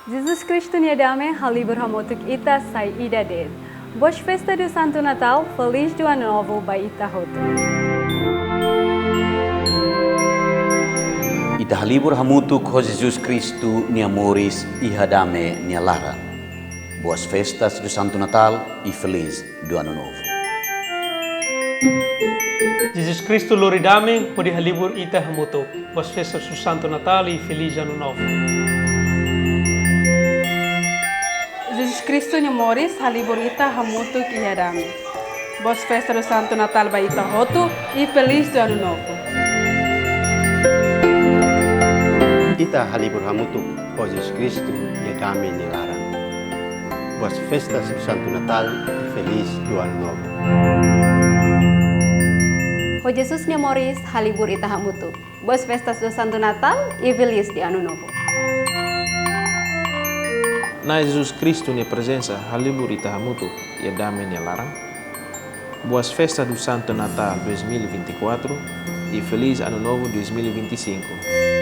Jesus Cristo ne dame halibur hamotuk ita sai ida ded. Boas festa do Santo Natal, feliz do Ano Novo ba ita hotu. Ita halibur hamutuk ho Jesus Cristo ni amoris e hadame ni lara. Boas festas do Santo Natal e feliz do Ano Novo. Jesus Cristo loridame, mori halibur ita hamutuk. Boas festas do Santo Natal e feliz Ano Novo. Jesus Cristo ne moris halibur ita hamutuk ihadame. Boas festa do Santo Natal ba ita hotu e feliz do Ano Novo. Ita halibur hamutuk o Jesus Cristo ihadame ni lara. Boas festas do Santo Natal e feliz do Ano Novo. Ho Jesus ne moris halibur ita hamutuk. Boas festas do Santo Natal e feliz de Ano Novo. Na Jesus Cristo ne presença halibur ita hamutuk e dame ne larang. Boas festas do Santo Natal 2024 e feliz Ano Novo 2025.